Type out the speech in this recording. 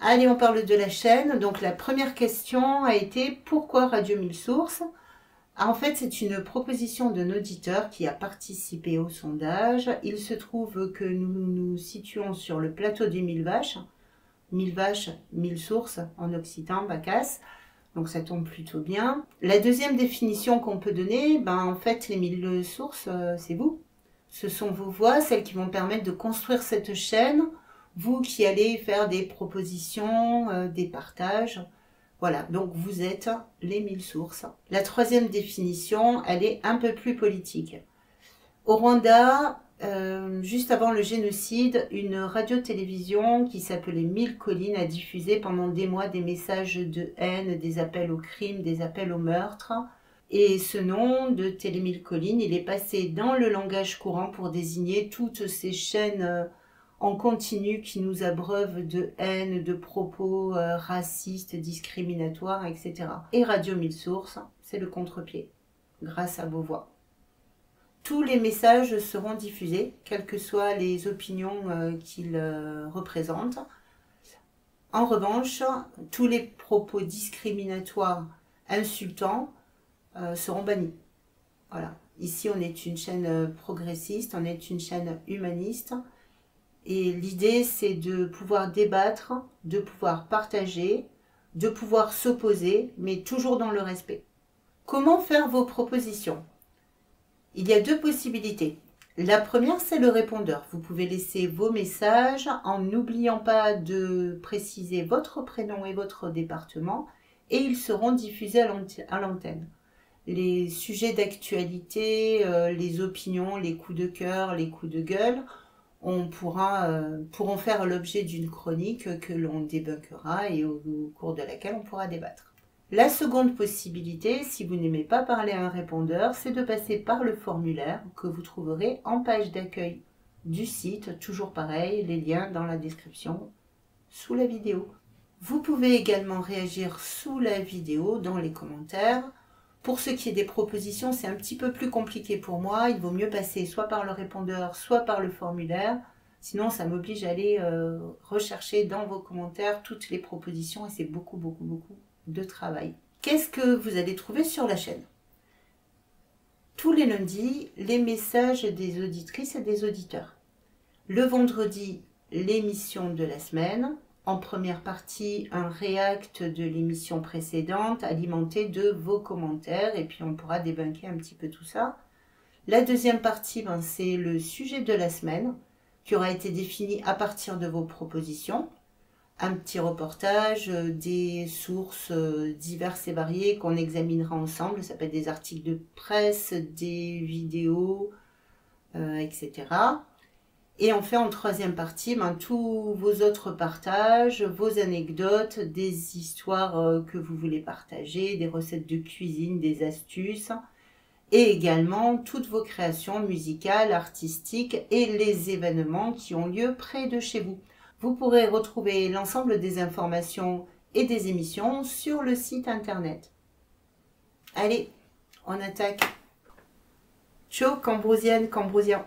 Allez, on parle de la chaîne. Donc la première question a été pourquoi Radio 1000 Sources? En fait, c'est une proposition d'un auditeur qui a participé au sondage. Il se trouve que nous nous situons sur le plateau des 1000 vaches. 1000 vaches, 1000 sources en occitan, Bacas. Donc ça tombe plutôt bien. La deuxième définition qu'on peut donner, en fait, les 1000 sources, c'est vous. Ce sont vos voix, celles qui vont permettre de construire cette chaîne. Vous qui allez faire des propositions, des partages. Voilà, donc vous êtes les 1000 sources. La troisième définition, elle est un peu plus politique. Au Rwanda, juste avant le génocide, une radio-télévision qui s'appelait 1000 collines a diffusé pendant des mois des messages de haine, des appels au crime, des appels au meurtre. Et ce nom de Télé 1000 collines, il est passé dans le langage courant pour désigner toutes ces chaînes en continu qui nous abreuvent de haine, de propos racistes, discriminatoires, etc. Et Radio 1000 Sources, c'est le contre-pied, grâce à vos voix. Tous les messages seront diffusés, quelles que soient les opinions qu'ils représentent. En revanche, tous les propos discriminatoires, insultants, seront bannis. Voilà. Ici, on est une chaîne progressiste, on est une chaîne humaniste. Et l'idée, c'est de pouvoir débattre, de pouvoir partager, de pouvoir s'opposer, mais toujours dans le respect. Comment faire vos propositions? Il y a deux possibilités. La première, c'est le répondeur. Vous pouvez laisser vos messages en n'oubliant pas de préciser votre prénom et votre département et ils seront diffusés à l'antenne. Les sujets d'actualité, les opinions, les coups de cœur, les coups de gueule, pourront faire l'objet d'une chronique que l'on débunkera et au cours de laquelle on pourra débattre. La seconde possibilité, si vous n'aimez pas parler à un répondeur, c'est de passer par le formulaire que vous trouverez en page d'accueil du site, toujours pareil, les liens dans la description sous la vidéo. Vous pouvez également réagir sous la vidéo dans les commentaires. Pour ce qui est des propositions, c'est un petit peu plus compliqué pour moi. Il vaut mieux passer soit par le répondeur, soit par le formulaire. Sinon, ça m'oblige à aller rechercher dans vos commentaires toutes les propositions et c'est beaucoup de travail. Qu'est-ce que vous allez trouver sur la chaîne? Tous les lundis, les messages des auditrices et des auditeurs. Le vendredi, l'émission de la semaine. En première partie, un react de l'émission précédente alimenté de vos commentaires et puis on pourra débunker un petit peu tout ça. La deuxième partie, c'est le sujet de la semaine qui aura été défini à partir de vos propositions. Un petit reportage, des sources diverses et variées qu'on examinera ensemble. Ça peut être des articles de presse, des vidéos, etc. Et on fait en troisième partie tous vos autres partages, vos anecdotes, des histoires que vous voulez partager, des recettes de cuisine, des astuces, et également toutes vos créations musicales, artistiques et les événements qui ont lieu près de chez vous. Vous pourrez retrouver l'ensemble des informations et des émissions sur le site internet. Allez, on attaque. Ciao, Cambrosienne, Cambrosien.